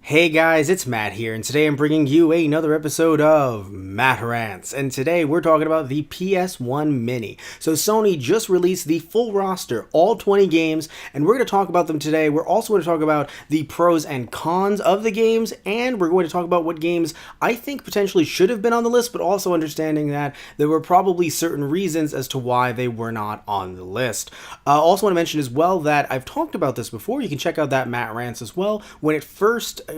Hey guys, it's Matt here, and today I'm bringing you another episode of Matt Rants, and today we're talking about the PS1 Mini. So Sony just released the full roster, all 20 games, and we're going to talk about them today. We're also going to talk about the pros and cons of the games, and we're going to talk about what games I think potentially should have been on the list, but also understanding that there were probably certain reasons as to why they were not on the list. Also want to mention as well that I've talked about this before. You can check out that Matt Rants as well. When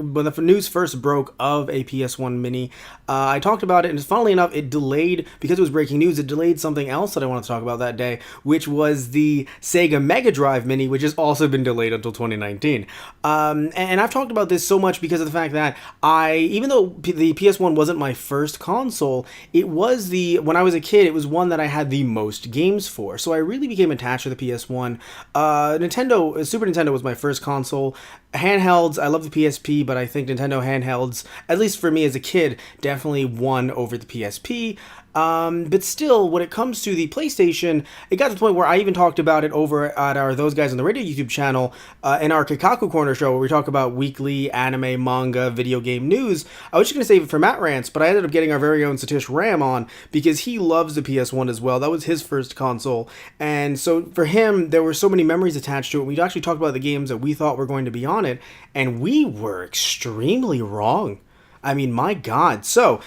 the news first broke of a PS1 Mini, I talked about it, and funnily enough, it delayed, because it was breaking news, it delayed something else that I wanted to talk about that day, which was the Sega Mega Drive Mini, which has also been delayed until 2019. And I've talked about this so much because of the fact that even though the PS1 wasn't my first console, it was when I was a kid, it was one that I had the most games for. So I really became attached to the PS1. Super Nintendo was my first console. Handhelds, I love the PSP, but I think Nintendo handhelds, at least for me as a kid, definitely won over the PSP. But still, when it comes to the PlayStation, it got to the point where I even talked about it over at our Those Guys on the Radio YouTube channel, in our Kikaku Corner show, where we talk about weekly anime, manga, video game news. I was just going to save it for Matt Rants, but I ended up getting our very own Satish Ram on, because he loves the PS1 as well. That was his first console, and so for him, there were so many memories attached to it. We actually talked about the games that we thought were going to be on it, and we were extremely wrong. I mean, my God. So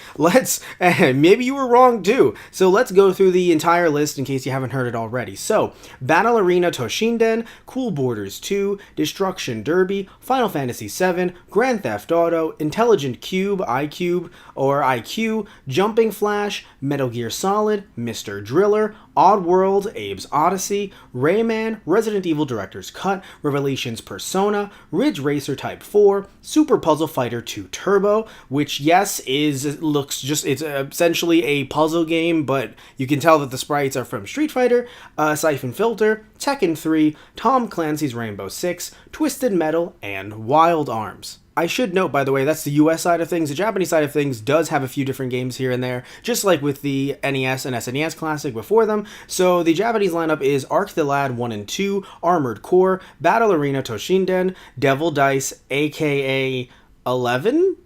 maybe you were wrong too. So let's go through the entire list in case you haven't heard it already. So, Battle Arena Toshinden, Cool Borders 2, Destruction Derby, Final Fantasy VII, Grand Theft Auto, Intelligent Cube, IQ, Jumping Flash, Metal Gear Solid, Mr. Driller, Oddworld, Abe's Odyssey, Rayman, Resident Evil Director's Cut, Revelations Persona, Ridge Racer Type 4, Super Puzzle Fighter 2 Turbo, which, yes, it's essentially a puzzle game, but you can tell that the sprites are from Street Fighter, Siphon Filter, Tekken 3, Tom Clancy's Rainbow Six, Twisted Metal, and Wild Arms. I should note, by the way, that's the US side of things. The Japanese side of things does have a few different games here and there, just like with the NES and SNES Classic before them. So the Japanese lineup is Arc the Lad 1 and 2, Armored Core, Battle Arena Toshinden, Devil Dice, aka 11?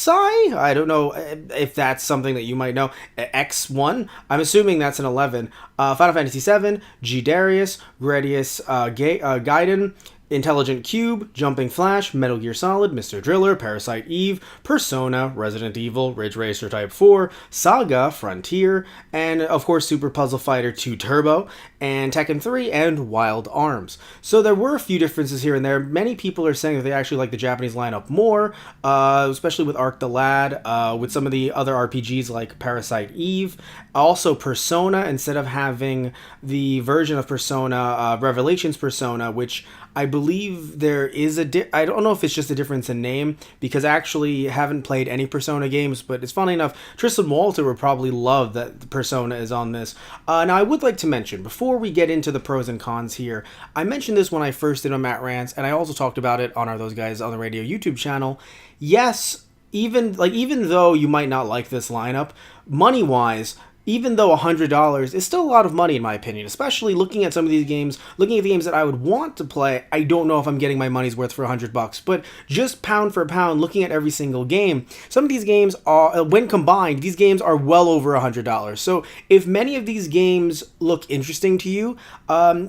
I don't know if that's something that you might know. X1? I'm assuming that's an 11. Final Fantasy VII, G. Darius, Gradius Gaiden, Intelligent Cube, Jumping Flash, Metal Gear Solid, Mr. Driller, Parasite Eve, Persona, Resident Evil, Ridge Racer Type 4, Saga, Frontier, and of course Super Puzzle Fighter 2 Turbo, and Tekken 3, and Wild Arms. So there were a few differences here and there. Many people are saying that they actually like the Japanese lineup more, especially with Arc the Lad, with some of the other RPGs like Parasite Eve. Also Persona, instead of having the version of Persona, Revelations Persona, which I believe there is I don't know if it's just a difference in name, because I actually haven't played any Persona games, but it's funny enough, Tristan Walter would probably love that the Persona is on this. Now, I would like to mention, before we get into the pros and cons here, I mentioned this when I first did on Matt Rants, and I also talked about it on our Those Guys on the Radio YouTube channel. Yes, even though you might not like this lineup, money-wise, even though $100 is still a lot of money in my opinion, especially looking at some of these games, looking at the games that I would want to play, I don't know if I'm getting my money's worth for $100, but just pound for pound, looking at every single game, some of these games are, when combined, these games are well over $100. So if many of these games look interesting to you,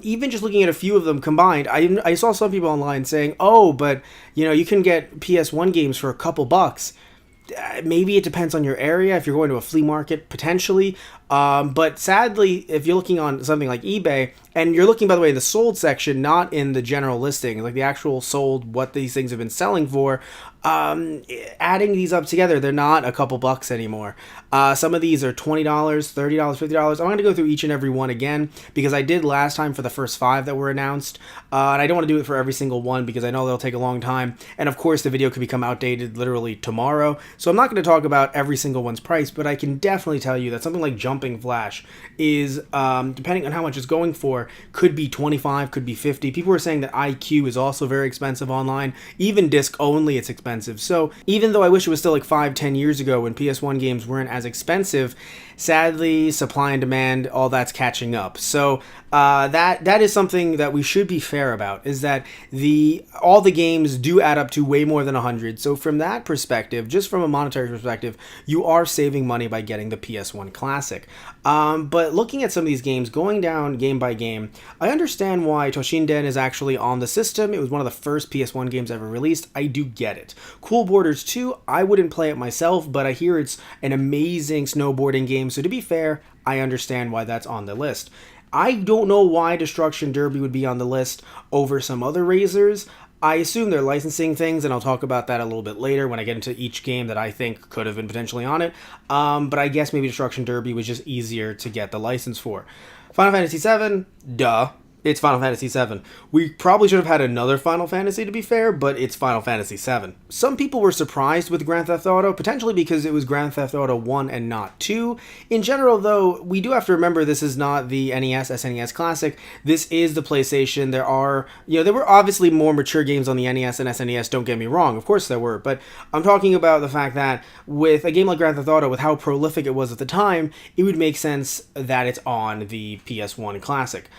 even just looking at a few of them combined, I saw some people online saying, oh, but you can get PS1 games for a couple bucks. Maybe it depends on your area. If you're going to a flea market, potentially. But sadly, if you're looking on something like eBay, and you're looking, by the way, in the sold section, not in the general listing, like the actual sold, what these things have been selling for, adding these up together, they're not a couple bucks anymore. Some of these are $20, $30, $50. I'm going to go through each and every one again, because I did last time for the first 5 that were announced, and I don't want to do it for every single one, because I know they'll take a long time, and of course the video could become outdated literally tomorrow, so I'm not going to talk about every single one's price, but I can definitely tell you that something like Jumping Flash is, depending on how much it's going for, could be 25, could be 50. People are saying that IQ is also very expensive online. Even disc only, it's expensive. So even though I wish it was still like 5-10 years ago when PS1 games weren't as expensive, sadly, supply and demand, all that's catching up. So that is something that we should be fair about, is that all the games do add up to way more than 100. So from that perspective, just from a monetary perspective, you are saving money by getting the PS1 Classic. But looking at some of these games, going down game by game, I understand why Toshinden is actually on the system. It was one of the first PS1 games ever released. I do get it. Cool Borders 2, I wouldn't play it myself, but I hear it's an amazing snowboarding game. So to be fair, I understand why that's on the list. I don't know why Destruction Derby would be on the list over some other razors. I assume they're licensing things, and I'll talk about that a little bit later when I get into each game that I think could have been potentially on it. But I guess maybe Destruction Derby was just easier to get the license for. Final Fantasy VII, duh. It's Final Fantasy VII. We probably should have had another Final Fantasy, to be fair, but it's Final Fantasy VII. Some people were surprised with Grand Theft Auto, potentially because it was Grand Theft Auto 1 and not 2. In general, though, we do have to remember this is not the NES, SNES Classic. This is the PlayStation. There were obviously more mature games on the NES and SNES, don't get me wrong. Of course there were, but I'm talking about the fact that with a game like Grand Theft Auto, with how prolific it was at the time, it would make sense that it's on the PS1 Classic.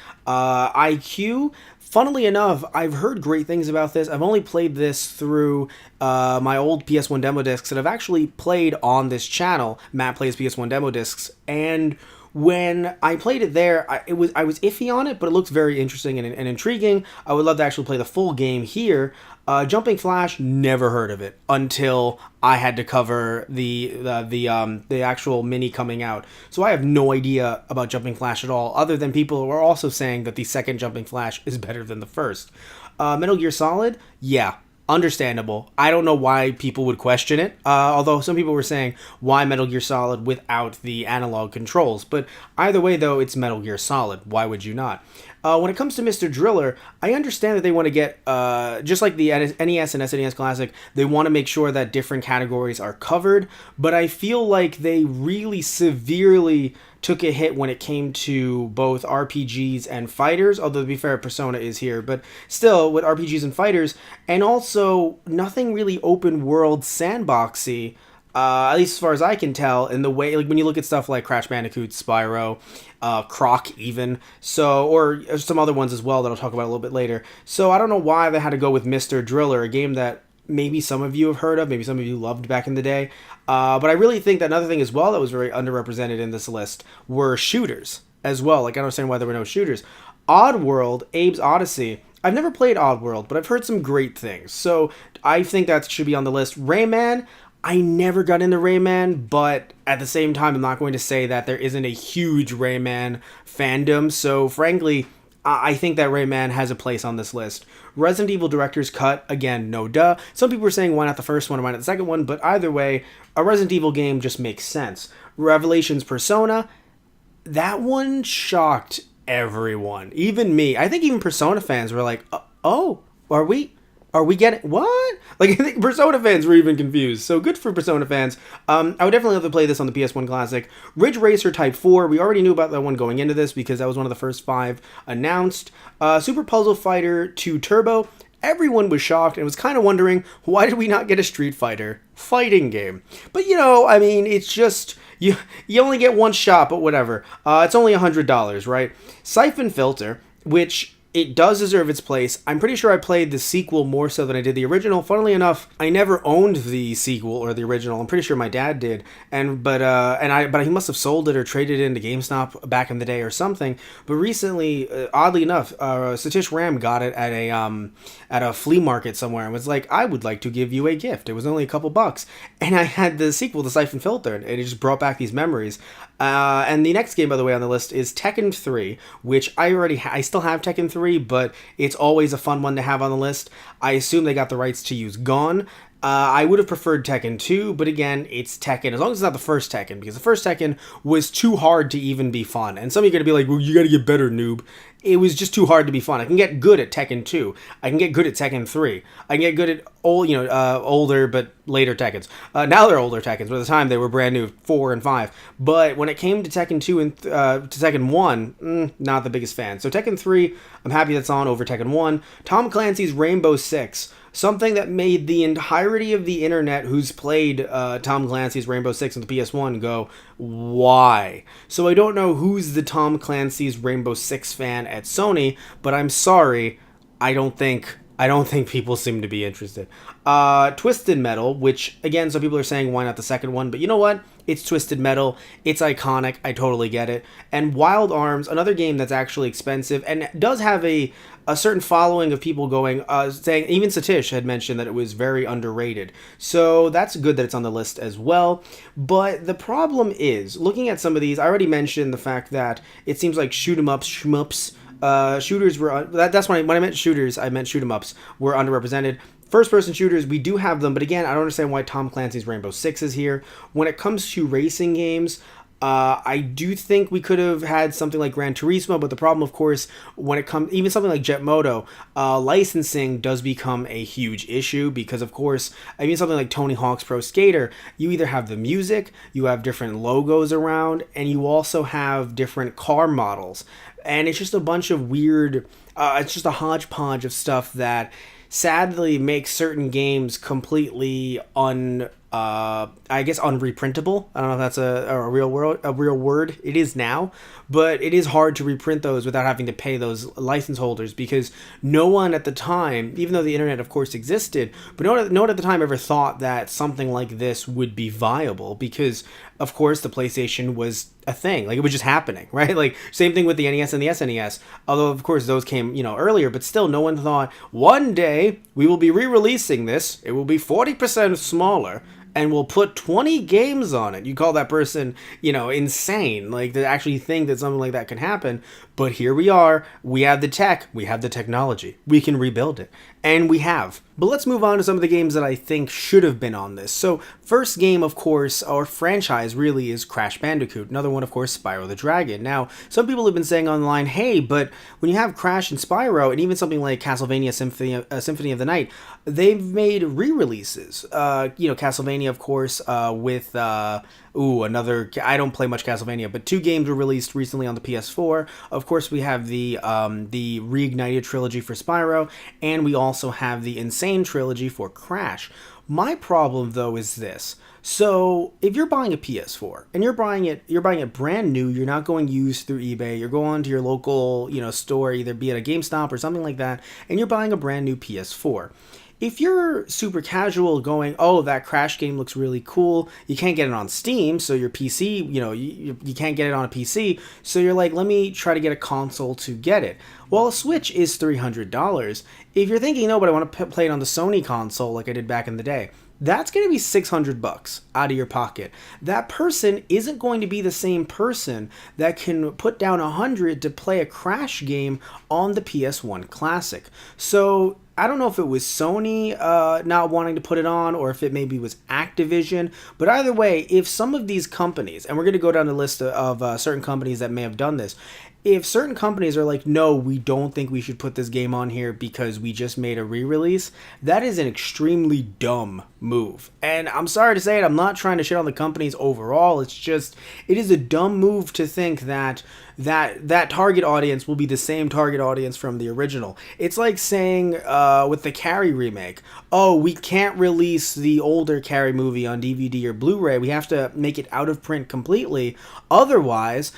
IQ, funnily enough, I've heard great things about this. I've only played this through my old PS1 demo discs that I've actually played on this channel, Matt Plays PS1 Demo Discs, and when I played it there, I was iffy on it, but it looks very interesting and intriguing. I would love to actually play the full game here. Jumping Flash, never heard of it until I had to cover the actual mini coming out. So I have no idea about Jumping Flash at all, other than people who are also saying that the second Jumping Flash is better than the first. Metal Gear Solid, yeah. Understandable. I don't know why people would question it, although some people were saying, why Metal Gear Solid without the analog controls? But either way, though, it's Metal Gear Solid. Why would you not? When it comes to Mr. Driller, I understand that they want to get, just like the NES and SNES Classic, they want to make sure that different categories are covered, but I feel like they really severely took a hit when it came to both RPGs and fighters, although to be fair, Persona is here, but still, with RPGs and fighters, and also nothing really open world sandboxy, at least as far as I can tell, in the way, like when you look at stuff like Crash Bandicoot, Spyro, Croc even, or some other ones as well that I'll talk about a little bit later. So I don't know why they had to go with Mr. Driller, a game that maybe some of you have heard of, maybe some of you loved back in the day. But I really think that another thing as well that was very underrepresented in this list were shooters as well. Like, I don't understand why there were no shooters. Oddworld, Abe's Odyssey. I've never played Oddworld, but I've heard some great things. So I think that should be on the list. Rayman, I never got into Rayman, but at the same time, I'm not going to say that there isn't a huge Rayman fandom. So frankly, I think that Rayman has a place on this list. Resident Evil Director's Cut, again, no duh. Some people are saying why not the first one or why not the second one, but either way, a Resident Evil game just makes sense. Revelations Persona, that one shocked everyone, even me. I think even Persona fans were like, oh, are we getting, what? Like, I think Persona fans were even confused. So good for Persona fans. I would definitely love to play this on the PS1 Classic. Ridge Racer Type 4, we already knew about that one going into this because that was one of the first 5 announced. Super Puzzle Fighter 2 Turbo, everyone was shocked and was kind of wondering, why did we not get a Street Fighter fighting game? But, I mean, it's just, you only get one shot, but whatever. It's only $100, right? Siphon Filter, which it does deserve its place. I'm pretty sure I played the sequel more so than I did the original. Funnily enough, I never owned the sequel or the original. I'm pretty sure my dad did, but he must have sold it or traded it into GameStop back in the day or something. But recently, oddly enough, Satish Ram got it at a flea market somewhere and was like, "I would like to give you a gift." It was only a couple bucks, and I had the sequel, the Siphon Filter, and it just brought back these memories. And the next game, by the way, on the list is Tekken 3, which I still have Tekken 3, but it's always a fun one to have on the list. I assume they got the rights to use Gon. I would have preferred Tekken 2, but again, it's Tekken, as long as it's not the first Tekken, because the first Tekken was too hard to even be fun. And some of you are going to be like, well, you got to get better, noob. It was just too hard to be fun. I can get good at Tekken 2. I can get good at Tekken 3. I can get good at older but later Tekkens. Now they're older Tekkens, but at the time they were brand new, 4 and 5. But when it came to Tekken 2 and to Tekken 1, not the biggest fan. So Tekken 3, I'm happy that's on over Tekken 1. Tom Clancy's Rainbow Six. something that made the entirety of the internet who's played Tom Clancy's Rainbow Six on the PS1 go, why? So I don't know who's the Tom Clancy's Rainbow Six fan at Sony, but I'm sorry, I don't think people seem to be interested. Twisted Metal, which again, some people are saying why not the second one, but you know what? It's Twisted Metal. It's iconic. I totally get it. And Wild Arms, another game that's actually expensive and does have a certain following of people going, saying, even Satish had mentioned that it was very underrated. So that's good that it's on the list as well. But the problem is, looking at some of these, I already mentioned the fact that it seems like shoot 'em ups, shmups, shooters were, that's when I meant shooters, I meant shoot 'em ups, were underrepresented. First person shooters, we do have them, but again, I don't understand why Tom Clancy's Rainbow Six is here. When it comes to racing games, I do think we could have had something like Gran Turismo, but the problem, of course, when it comes, even something like Jet Moto, licensing does become a huge issue because, of course, I mean, something like Tony Hawk's Pro Skater, you either have the music, you have different logos around, and you also have different car models. And it's just a bunch of weird, it's just a hodgepodge of stuff that sadly makes certain games completely I guess unreprintable. I don't know if that's a real word. It is now, but it is hard to reprint those without having to pay those license holders because no one at the time, even though the internet of course existed, but no one at the time ever thought that something like this would be viable because of course the PlayStation was a thing. Like it was just happening, right? Like same thing with the NES and the SNES. Although of course those came, earlier, but still no one thought one day we will be re-releasing this. It will be 40% smaller and we'll put 20 games on it. You call that person, insane, like to actually think that something like that can happen. But here we are. We have the tech. We have the technology. We can rebuild it. And we have. But let's move on to some of the games that I think should have been on this. So first game, of course, or franchise really is Crash Bandicoot. Another one, of course, Spyro the Dragon. Now, some people have been saying online, hey, but when you have Crash and Spyro, and even something like Castlevania Symphony of the Night, they've made re-releases. Castlevania, of course, with... another... I don't play much Castlevania, but 2 games were released recently on the PS4. Of course, we have the Reignited trilogy for Spyro, and we also have the Insane trilogy for Crash. My problem, though, is this. So, if you're buying a PS4, and you're buying it brand new, you're not going used through eBay, you're going to your local, store, either be it a GameStop or something like that, and you're buying a brand new PS4. If you're super casual going, oh, that Crash game looks really cool, you can't get it on Steam, so your PC, you can't get it on a PC, so you're like, let me try to get a console to get it. Well, a Switch is $300. If you're thinking, no, but I want to play it on the Sony console like I did back in the day, that's going to be $600 out of your pocket. That person isn't going to be the same person that can put down $100 to play a Crash game on the PS1 Classic. So I don't know if it was Sony not wanting to put it on or if it maybe was Activision. But either way, if some of these companies, and we're going to go down the list of certain companies that may have done this, if certain companies are like, no, we don't think we should put this game on here because we just made a re-release, that is an extremely dumb move. And I'm sorry to say it, I'm not trying to shit on the companies overall, it's just, it is a dumb move to think that target audience will be the same target audience from the original. It's like saying with the Carrie remake, oh, we can't release the older Carrie movie on DVD or Blu-ray, we have to make it out of print completely, otherwise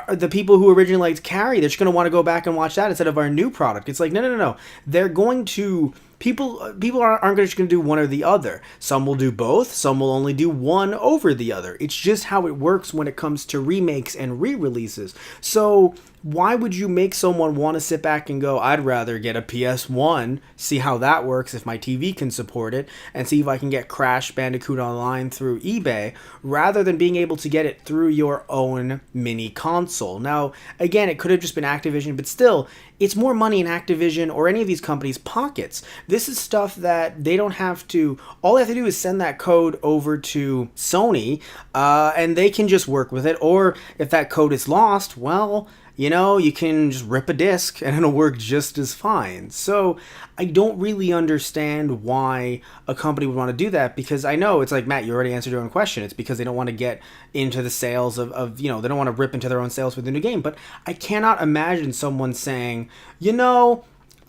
the people who originally liked Carrie, they're just going to want to go back and watch that instead of our new product. It's like, no. They're going to... People aren't just going to do one or the other. Some will do both. Some will only do one over the other. It's just how it works when it comes to remakes and re-releases. So why would you make someone want to sit back and go, I'd rather get a PS1, see how that works if my TV can support it, and see if I can get Crash Bandicoot online through eBay, rather than being able to get it through your own mini console. Now, again, it could have just been Activision, but still, it's more money in Activision or any of these companies' pockets. This is stuff that they don't have to... All they have to do is send that code over to Sony, and they can just work with it. Or if that code is lost, well, you can just rip a disc and it'll work just as fine. So I don't really understand why a company would want to do that, because I know it's like, Matt, you already answered your own question. It's because they don't want to get into the sales of they don't want to rip into their own sales with the new game. But I cannot imagine someone saying,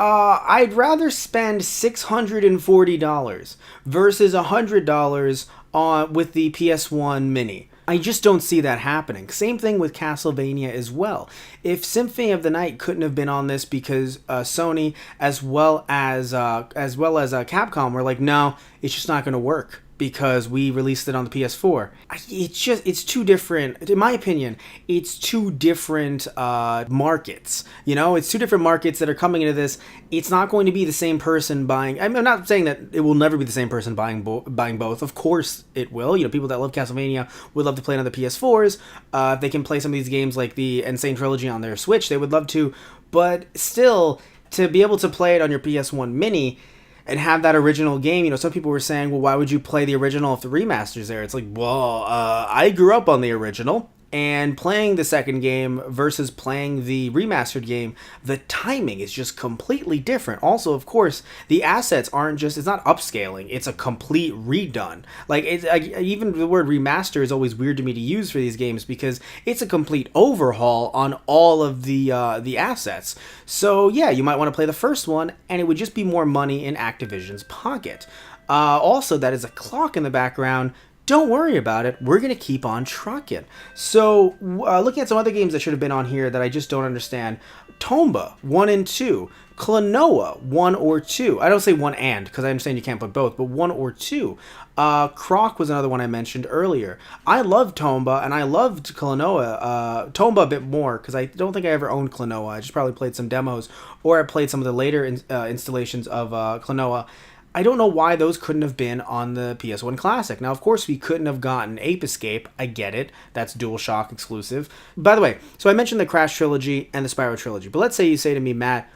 I'd rather spend $640 versus $100 on with the PS1 Mini. I just don't see that happening. Same thing with Castlevania as well. If Symphony of the Night couldn't have been on this because Sony as well as Capcom were like, no, it's just not going to work because we released it on the PS4. It's two different, in my opinion, it's two different markets. You know, it's two different markets that are coming into this. It's not going to be the same person buying. I'm not saying that it will never be the same person buying both. Of course it will. You know, people that love Castlevania would love to play it on the PS4s. If they can play some of these games like the Insane Trilogy on their Switch, they would love to. But still, to be able to play it on your PS1 Mini and have that original game, you know, some people were saying, well, why would you play the original if the remaster's there? It's like, well, I grew up on the original, and playing the second game versus playing the remastered game, the timing is just completely different. Also, of course, the assets aren't just, it's not upscaling, it's a complete redone. Like, even the word remaster is always weird to me to use for these games because it's a complete overhaul on all of the assets. So yeah, you might want to play the first one, and it would just be more money in Activision's pocket. Also, that is a clock in the background. Don't worry about it. We're going to keep on trucking. So, looking at some other games that should have been on here that I just don't understand. Tomba, 1 and 2. Klonoa, 1 or 2. I don't say 1 and, because I understand you can't put both, but 1 or 2. Croc was another one I mentioned earlier. I loved Tomba, and I loved Klonoa. Tomba a bit more, because I don't think I ever owned Klonoa. I just probably played some demos, or I played some of the later installations of Klonoa. I don't know why those couldn't have been on the PS1 Classic. Now, of course, we couldn't have gotten Ape Escape. I get it. That's DualShock exclusive. By the way, so I mentioned the Crash Trilogy and the Spyro Trilogy. But let's say you say to me, Matt,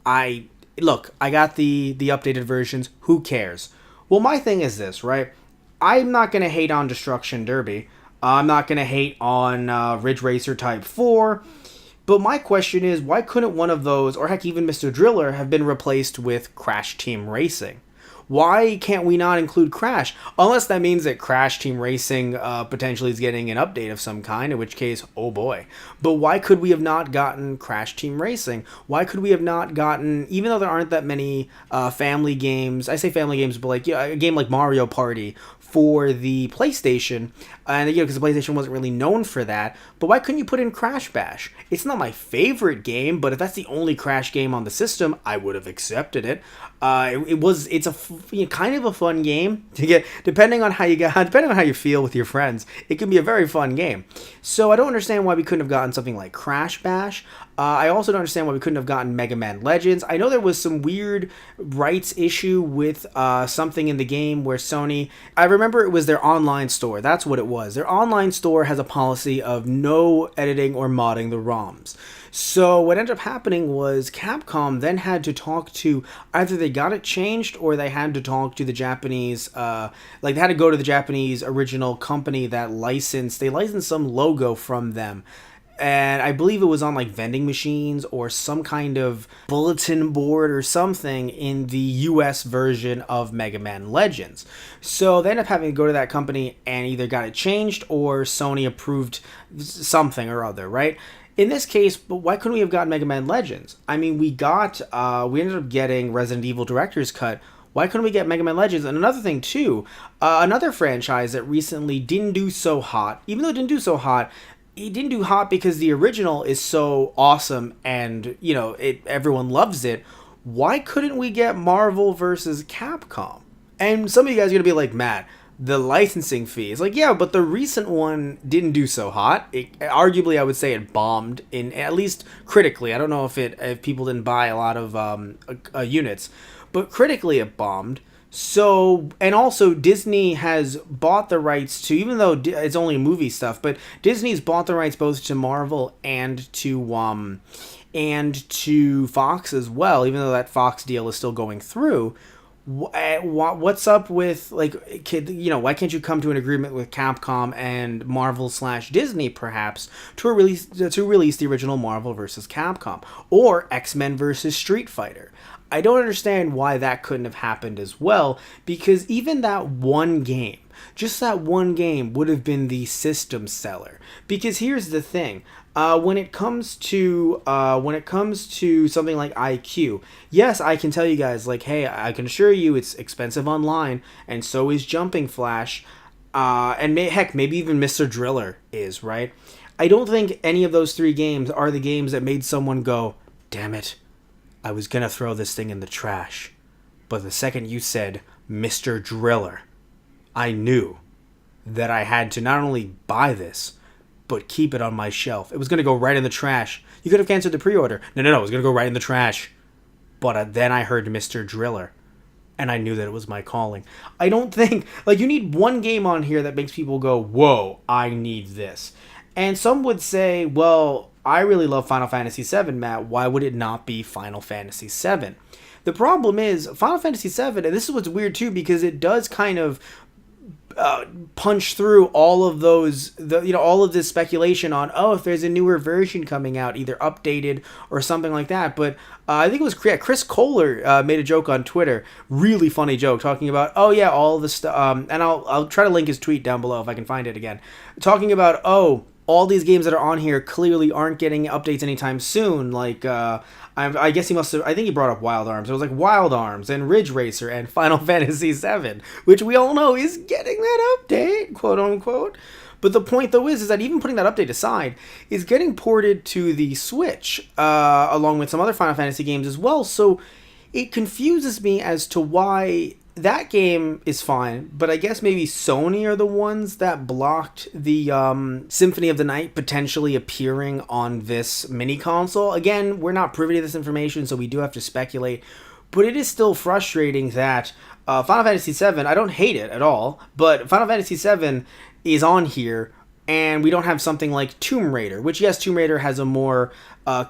I got the updated versions. Who cares? Well, my thing is this, right? I'm not going to hate on Destruction Derby. I'm not going to hate on Ridge Racer Type 4. But my question is, why couldn't one of those, or heck, even Mr. Driller, have been replaced with Crash Team Racing? Why can't we not include Crash? Unless that means that Crash Team Racing potentially is getting an update of some kind, in which case, oh boy. But why could we have not gotten Crash Team Racing? Why could we have not gotten, even though there aren't that many family games, I say family games, but like a game like Mario Party for the PlayStation, and because the PlayStation wasn't really known for that, but why couldn't you put in Crash Bash? It's not my favorite game, but if that's the only Crash game on the system, I would have accepted it. It's a kind of a fun game to get, depending on how you feel with your friends. It can be a very fun game. So I don't understand why we couldn't have gotten something like Crash Bash. I also don't understand why we couldn't have gotten Mega Man Legends. I know there was some weird rights issue with something in the game where Sony, I remember it was their online store. That's what it was. Their online store has a policy of no editing or modding the ROMs. So what ended up happening was Capcom then had to talk to, either they got it changed or they had to talk to the Japanese, they had to go to the Japanese original company that licensed some logo from them. And I believe it was on like vending machines or some kind of bulletin board or something in the US version of Mega Man Legends. So they ended up having to go to that company and either got it changed or Sony approved something or other, right? In this case, but why couldn't we have gotten Mega Man Legends? I mean, we ended up getting Resident Evil Director's Cut. Why couldn't we get Mega Man Legends? And another thing, too, another franchise that recently didn't do so hot, even though it didn't do so hot, it didn't do hot because the original is so awesome and, you know, everyone loves it. Why couldn't we get Marvel versus Capcom? And some of you guys are going to be like, Matt, the licensing fee. It's like, yeah, but the recent one didn't do so hot. Arguably, I would say it bombed, in at least critically. I don't know if people didn't buy a lot of units, but critically it bombed. So, and also Disney has bought the rights to, even though it's only movie stuff, but Disney's bought the rights both to Marvel and to Fox as well, even though that Fox deal is still going through. What's up with, like, why can't you come to an agreement with Capcom and Marvel/Disney perhaps to release the original Marvel vs. Capcom or X-Men vs. Street Fighter? I don't understand why that couldn't have happened as well, because even that one game, just that one game would have been the system seller. Because here's the thing. When it comes to something like IQ, yes, I can tell you guys, like, hey, I can assure you it's expensive online, and so is Jumping Flash, and heck, maybe even Mr. Driller is, right? I don't think any of those three games are the games that made someone go, damn it, I was gonna throw this thing in the trash. But the second you said Mr. Driller, I knew that I had to not only buy this, but keep it on my shelf. It was going to go right in the trash. You could have canceled the pre-order. No, it was going to go right in the trash. But then I heard Mr. Driller, and I knew that it was my calling. I don't think, like, you need one game on here that makes people go, whoa, I need this. And some would say, well, I really love Final Fantasy VII, Matt. Why would it not be Final Fantasy VII? The problem is, Final Fantasy VII, and this is what's weird too, because it does kind of punch through all of those, all of this speculation on, if there's a newer version coming out, either updated or something like that. But I think it was Chris Kohler made a joke on Twitter, really funny joke, talking about, all of the stuff, and I'll try to link his tweet down below if I can find it again, talking about, all these games that are on here clearly aren't getting updates anytime soon. Like, I guess I think he brought up Wild Arms. It was like Wild Arms and Ridge Racer and Final Fantasy VII, which we all know is getting that update, quote unquote. But the point, though, is that even putting that update aside, is getting ported to the Switch, along with some other Final Fantasy games as well. So it confuses me as to why that game is fine, but I guess maybe Sony are the ones that blocked the Symphony of the Night potentially appearing on this mini console. Again, we're not privy to this information, so we do have to speculate, but it is still frustrating that Final Fantasy VII, I don't hate it at all, but Final Fantasy VII is on here, and we don't have something like Tomb Raider, which, yes, Tomb Raider has a more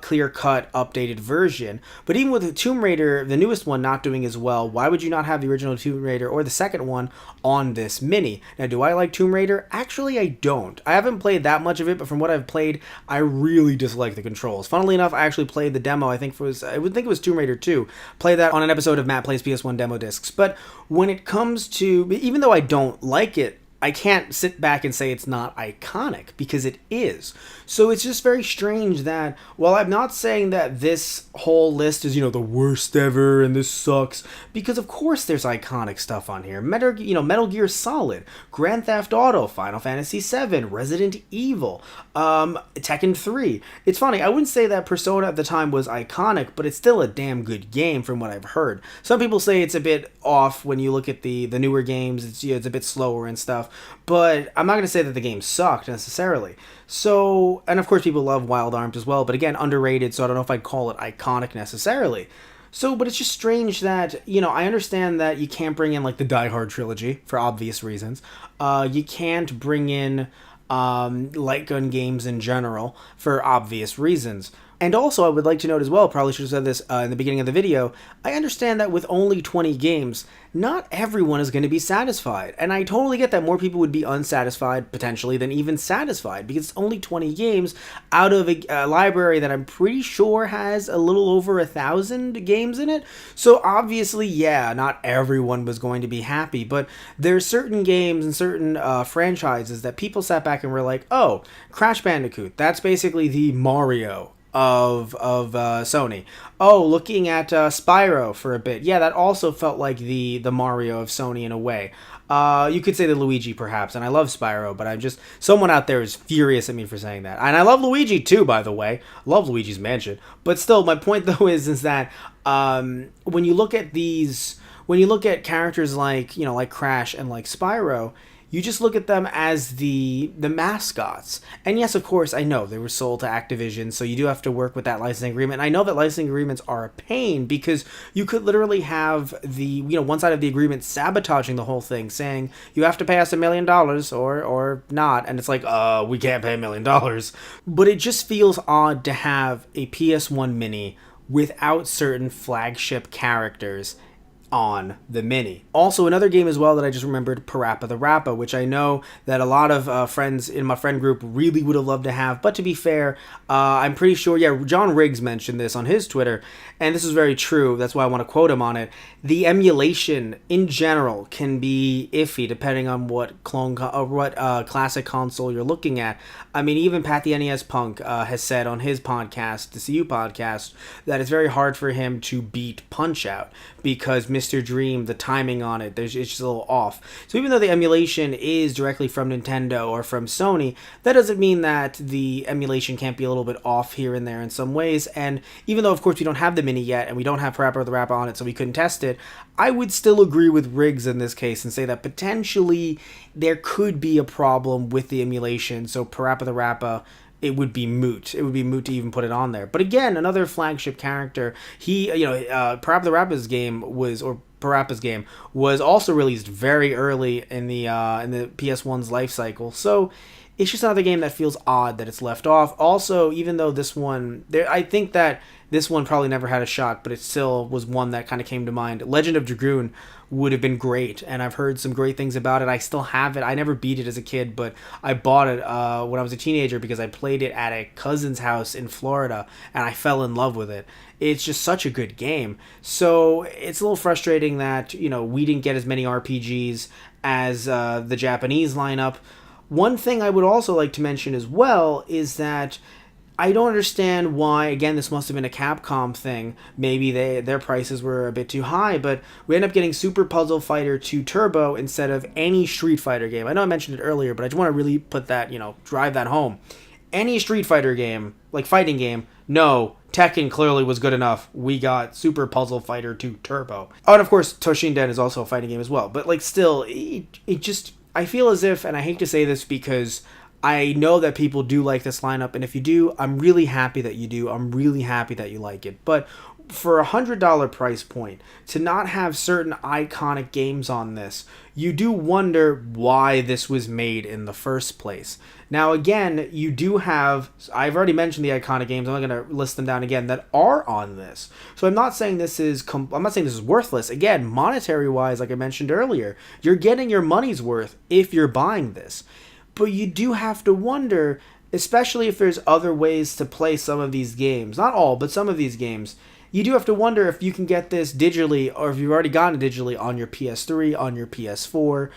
clear-cut, updated version. But even with the Tomb Raider, the newest one, not doing as well, why would you not have the original Tomb Raider or the second one on this Mini? Now, do I like Tomb Raider? Actually, I don't. I haven't played that much of it, but from what I've played, I really dislike the controls. Funnily enough, I actually played the demo, I would think it was Tomb Raider 2. Played that on an episode of Matt Plays PS1 Demo Discs. But when it comes to, even though I don't like it, I can't sit back and say it's not iconic, because it is. So it's just very strange that, while I'm not saying that this whole list is, the worst ever and this sucks, because of course there's iconic stuff on here. Metal Gear Solid, Grand Theft Auto, Final Fantasy VII, Resident Evil, Tekken 3. It's funny, I wouldn't say that Persona at the time was iconic, but it's still a damn good game from what I've heard. Some people say it's a bit off when you look at the newer games, it's a bit slower and stuff. But I'm not going to say that the game sucked necessarily. So, and of course people love Wild Arms as well, but again, underrated, so I don't know if I'd call it iconic necessarily. So, but it's just strange that, I understand that you can't bring in, like, the Die Hard trilogy for obvious reasons. You can't bring in light gun games in general for obvious reasons. And also, I would like to note as well, probably should have said this in the beginning of the video, I understand that with only 20 games, not everyone is going to be satisfied. And I totally get that more people would be unsatisfied, potentially, than even satisfied, because it's only 20 games out of a library that I'm pretty sure has a little over 1,000 games in it. So obviously, yeah, not everyone was going to be happy, but there's certain games and certain franchises that people sat back and were like, oh, Crash Bandicoot, that's basically the Mario of Sony. Oh, looking at Spyro for a bit. Yeah, that also felt like the Mario of Sony in a way. You could say the Luigi, perhaps, and I love Spyro, but someone out there is furious at me for saying that. And I love Luigi, too, by the way. Love Luigi's Mansion. But still, my point, though, is that when you look at characters like, like Crash and like Spyro, you just look at them as the mascots. And yes, of course, I know they were sold to Activision, so you do have to work with that licensing agreement. And I know that licensing agreements are a pain, because you could literally have the, one side of the agreement sabotaging the whole thing, saying, you have to pay us $1 million or not. And it's like, we can't pay $1 million. But it just feels odd to have a PS1 Mini without certain flagship characters on the Mini. Also, another game as well that I just remembered, Parappa the Rappa, which I know that a lot of friends in my friend group really would have loved to have. But to be fair, I'm pretty sure, yeah, John Riggs mentioned this on his Twitter, and this is very true. That's why I want to quote him on it. The emulation in general can be iffy depending on what classic console you're looking at. I mean, even Pat the NES Punk has said on his podcast, the CU podcast, that it's very hard for him to beat Punch-Out because Mr. Dream, the timing on it, it's just a little off. So even though the emulation is directly from Nintendo or from Sony, that doesn't mean that the emulation can't be a little bit off here and there in some ways. And even though, of course, we don't have the Mini yet and we don't have Parappa the Rappa on it, so we couldn't test it, I would still agree with Riggs in this case and say that potentially there could be a problem with the emulation. So Parappa the Rappa, it would be moot. It would be moot to even put it on there. But again, another flagship character. Parappa the Rappa's game was also released very early in the PS1's life cycle. So it's just another game that feels odd that it's left off. Also, even though this one, I think that this one probably never had a shot, but it still was one that kind of came to mind. Legend of Dragoon would have been great, and I've heard some great things about it. I still have it. I never beat it as a kid, but I bought it when I was a teenager because I played it at a cousin's house in Florida, and I fell in love with it. It's just such a good game. So it's a little frustrating that, we didn't get as many RPGs as the Japanese lineup. One thing I would also like to mention as well is that I don't understand why, again, this must have been a Capcom thing. Maybe their prices were a bit too high, but we end up getting Super Puzzle Fighter 2 Turbo instead of any Street Fighter game. I know I mentioned it earlier, but I just want to really put that, drive that home. Any Street Fighter game, like fighting game, no, Tekken clearly was good enough. We got Super Puzzle Fighter 2 Turbo. Oh, and of course, Toshinden is also a fighting game as well. But, still, it just, I feel as if, and I hate to say this because I know that people do like this lineup, and if you do, I'm really happy that you do. I'm really happy that you like it. But for $100 price point, to not have certain iconic games on this, you do wonder why this was made in the first place. Now, again, you do have, I've already mentioned the iconic games, I'm not going to list them down again, that are on this. So I'm not saying this is worthless. Again, monetary-wise, like I mentioned earlier, you're getting your money's worth if you're buying this. But you do have to wonder, especially if there's other ways to play some of these games, not all, but some of these games, you do have to wonder if you can get this digitally, or if you've already gotten it digitally on your PS3, on your PS4,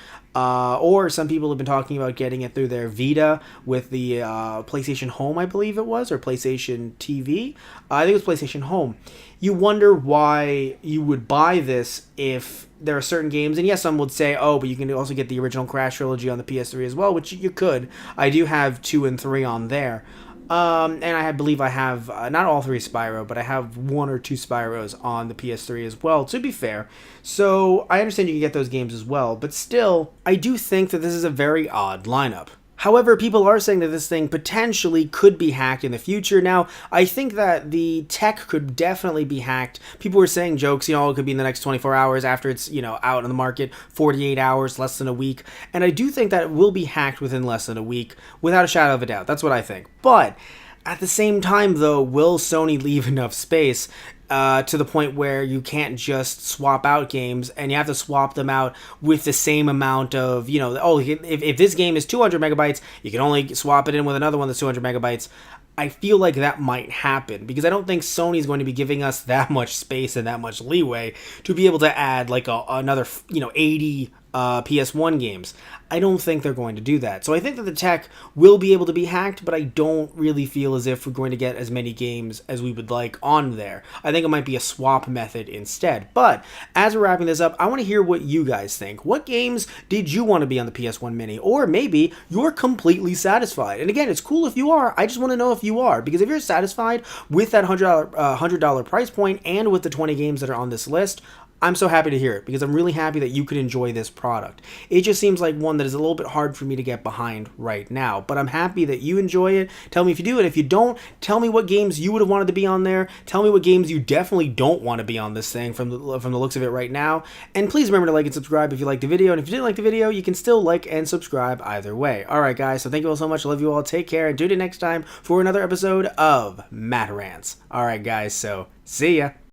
or some people have been talking about getting it through their Vita with the PlayStation Home, I believe it was, or PlayStation TV. I think it was PlayStation Home. You wonder why you would buy this if there are certain games, and yes, some would say, oh, but you can also get the original Crash trilogy on the PS3 as well, which you could. I do have 2 and 3 on there. And I believe I have, not all 3 Spyro, but I have 1 or 2 Spyros on the PS3 as well, to be fair. So I understand you can get those games as well, but still, I do think that this is a very odd lineup. However, people are saying that this thing potentially could be hacked in the future. Now, I think that the tech could definitely be hacked. People were saying jokes, it could be in the next 24 hours after it's, out on the market, 48 hours, less than a week. And I do think that it will be hacked within less than a week, without a shadow of a doubt. That's what I think. But at the same time, though, will Sony leave enough space to the point where you can't just swap out games and you have to swap them out with the same amount of, if this game is 200 megabytes, you can only swap it in with another one that's 200 megabytes. I feel like that might happen because I don't think Sony's going to be giving us that much space and that much leeway to be able to add like another, 80 PS1 games. I don't think they're going to do that. So I think that the tech will be able to be hacked, but I don't really feel as if we're going to get as many games as we would like on there. I think it might be a swap method instead. But as we're wrapping this up, I want to hear what you guys think. What games did you want to be on the PS1 Mini? Or maybe you're completely satisfied. And again, it's cool if you are. I just want to know if you are. Because if you're satisfied with that $100 price point and with the 20 games that are on this list, I'm so happy to hear it because I'm really happy that you could enjoy this product. It just seems like one that is a little bit hard for me to get behind right now, but I'm happy that you enjoy it. Tell me if you do, and if you don't, tell me what games you would have wanted to be on there. Tell me what games you definitely don't want to be on this thing from the looks of it right now. And please remember to like and subscribe if you liked the video, and if you didn't like the video, you can still like and subscribe either way. Alright guys, so thank you all so much. I love you all. Take care, and tune in next time for another episode of Matt Rants. Alright guys, so see ya.